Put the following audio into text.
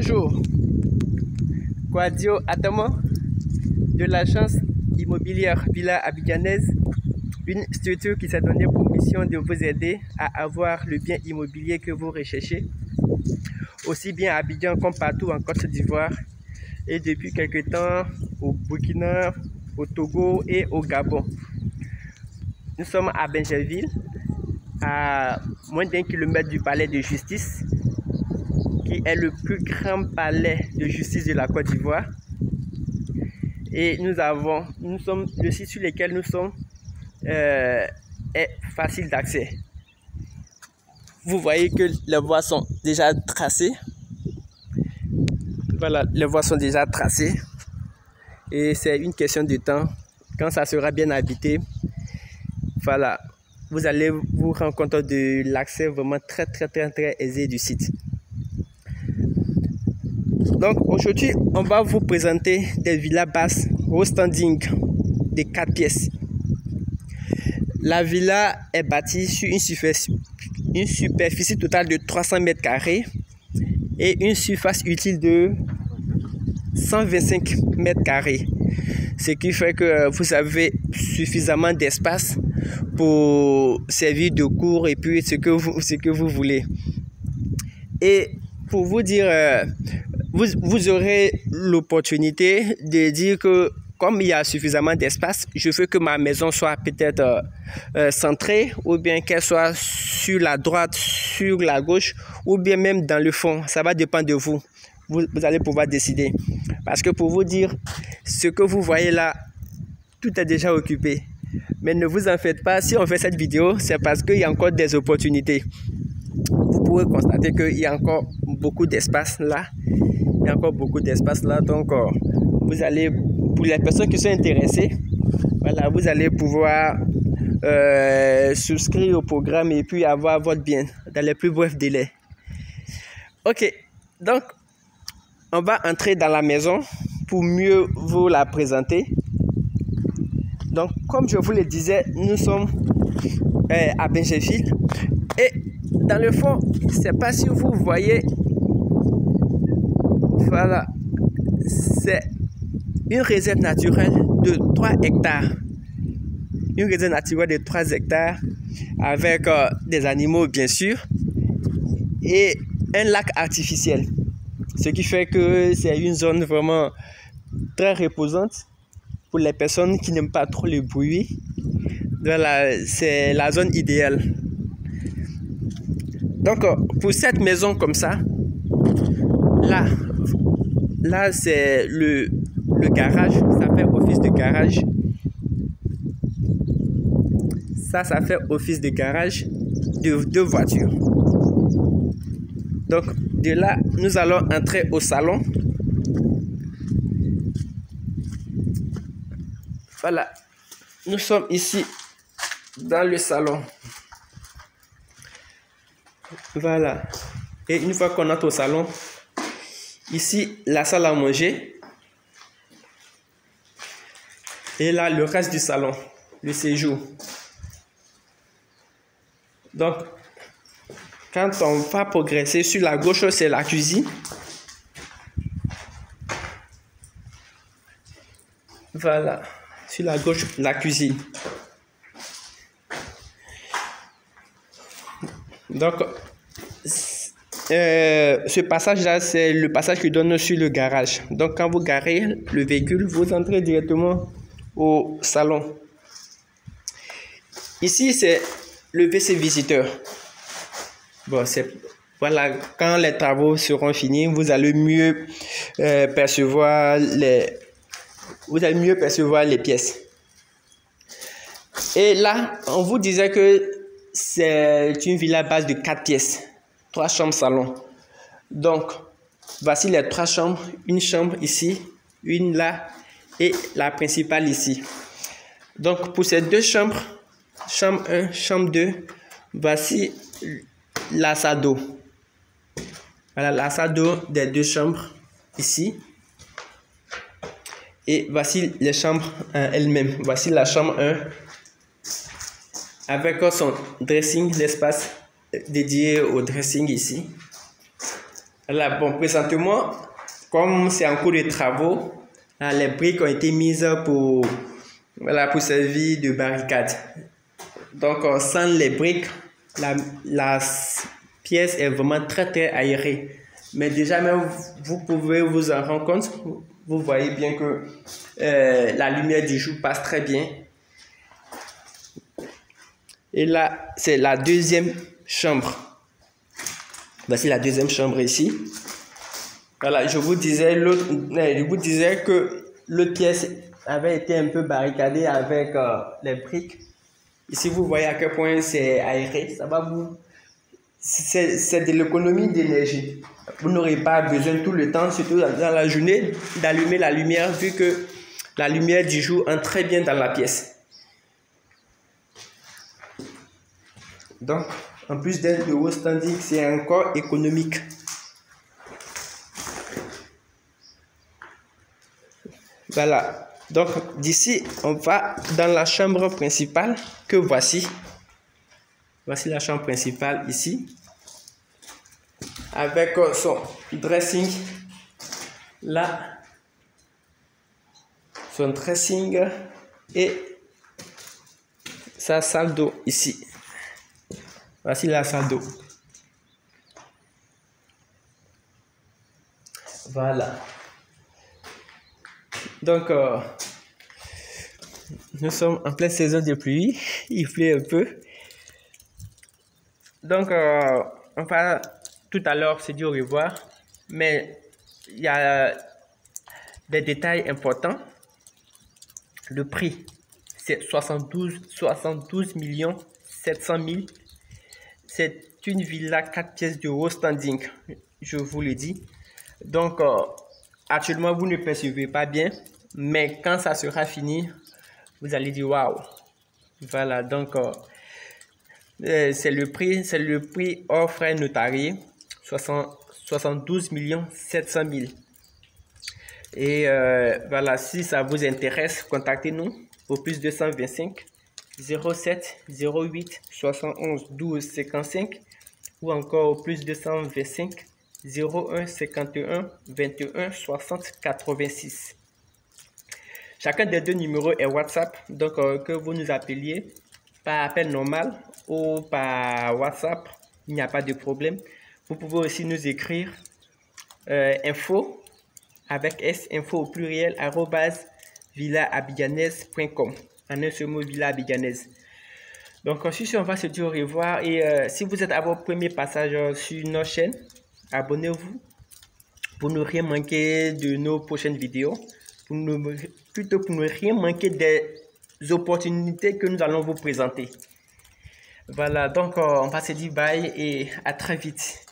Bonjour, Quadio Atamo de l'agence immobilière Villa Abidjanaise, une structure qui s'est donnée pour mission de vous aider à avoir le bien immobilier que vous recherchez, aussi bien à Abidjan comme partout en Côte d'Ivoire et depuis quelque temps au Burkina, au Togo et au Gabon. Nous sommes à Benjerville, à moins d'1 kilomètre du palais de justice, qui est le plus grand palais de justice de la Côte d'Ivoire. Et le site sur lequel nous sommes est facile d'accès. Vous voyez que les voies sont déjà tracées. Voilà, les voies sont déjà tracées. Et c'est une question de temps. Quand ça sera bien habité, voilà, vous allez vous rendre compte de l'accès vraiment très aisé du site. Donc aujourd'hui, on va vous présenter des villas basses au standing de 4 pièces. La villa est bâtie sur une superficie totale de 300 mètres carrés et une surface utile de 125 mètres carrés. Ce qui fait que vous avez suffisamment d'espace pour servir de cours et puis ce que vous voulez. Et pour vous dire, vous aurez l'opportunité de dire que comme il y a suffisamment d'espace, je veux que ma maison soit peut-être centrée ou bien qu'elle soit sur la droite, sur la gauche ou bien même dans le fond. Ça va dépendre de vous. Vous allez pouvoir décider. Parce que pour vous dire, ce que vous voyez là, tout est déjà occupé. Mais ne vous en faites pas, si on fait cette vidéo, c'est parce qu'il y a encore des opportunités. Vous pouvez constater qu'il y a encore beaucoup d'espace là. Il y a encore beaucoup d'espace là. Donc, vous allez, pour les personnes qui sont intéressées, voilà, vous allez pouvoir souscrire au programme et puis avoir votre bien dans les plus brefs délais. Ok, donc, on va entrer dans la maison pour mieux vous la présenter. Donc, comme je vous le disais, nous sommes à Benjerville. Et dans le fond, je ne sais pas si vous voyez, voilà, c'est une réserve naturelle de 3 hectares. Une réserve naturelle de 3 hectares avec des animaux, bien sûr, et un lac artificiel. Ce qui fait que c'est une zone vraiment très reposante pour les personnes qui n'aiment pas trop le bruit. Voilà, c'est la zone idéale. Donc, pour cette maison comme ça, là c'est le garage, ça fait office de garage. Ça fait office de garage de 2 voitures. Donc, de là, nous allons entrer au salon. Voilà, nous sommes ici dans le salon. Voilà, et une fois qu'on entre au salon, ici, la salle à manger. Et là, le reste du salon, le séjour. Donc, quand on va progresser, sur la gauche, c'est la cuisine. Voilà, sur la gauche, la cuisine. Donc, ce passage-là, c'est le passage qui donne sur le garage. Donc, quand vous garez le véhicule, vous entrez directement au salon. Ici, c'est le WC visiteur. Bon, voilà, quand les travaux seront finis, vous allez mieux percevoir les pièces. Et là, on vous disait que c'est une villa base de 4 pièces, 3 chambres salon. Donc, voici les 3 chambres, une chambre ici, une là et la principale ici. Donc, pour ces 2 chambres, chambre 1, chambre 2, voici la salle d'eau. Voilà la salle d'eau des 2 chambres ici. Et voici les chambres elles-mêmes. Voici la chambre 1 avec son dressing, l'espace dédié au dressing ici. Là, bon, présentement, comme c'est en cours de travaux, là, les briques ont été mises pour, voilà, pour servir de barricade. Donc, sans les briques, la pièce est vraiment très aérée. Mais déjà, même vous pouvez vous en rendre compte. Vous voyez bien que la lumière du jour passe très bien. Et là, c'est la deuxième chambre. Voici la deuxième chambre ici. Voilà, je vous disais que l'autre pièce avait été un peu barricadée avec les briques. Ici, vous voyez à quel point c'est aéré. Ça va vous... C'est de l'économie d'énergie. Vous n'aurez pas besoin tout le temps, surtout dans la journée, d'allumer la lumière, vu que la lumière du jour entre très bien dans la pièce. Donc, en plus d'être de haut standing, c'est encore économique. Voilà. Donc, d'ici, on va dans la chambre principale que voici. Voici la chambre principale ici. Avec son dressing. Là. Son dressing. Et sa salle d'eau ici. Voici la salle d'eau. Voilà. Donc, nous sommes en pleine saison de pluie. Il pleut un peu. Donc, on va tout à l'heure se dire au revoir. Mais il y a des détails importants. Le prix, c'est 72 700 000. C'est une villa 4 pièces de haut standing, je vous le dis. Donc, actuellement, vous ne percevez pas bien, mais quand ça sera fini, vous allez dire waouh. Voilà, donc, c'est le prix hors frais notariés, 72 700 000. Et voilà, si ça vous intéresse, contactez-nous au plus 225 07 08 71 12 55 ou encore au plus 225 01 51 21 60 86. Chacun des deux numéros est WhatsApp, donc que vous nous appeliez par appel normal ou par WhatsApp, il n'y a pas de problème. Vous pouvez aussi nous écrire info avec S, info au pluriel, @villaabidjanaise.com. En un seul mot, Villa Abidjanaise. Donc, ensuite, on va se dire au revoir. Et si vous êtes à votre premier passage sur notre chaîne, abonnez-vous pour ne rien manquer de nos prochaines vidéos. Pour ne rien manquer des opportunités que nous allons vous présenter. Voilà, donc on va se dire bye et à très vite.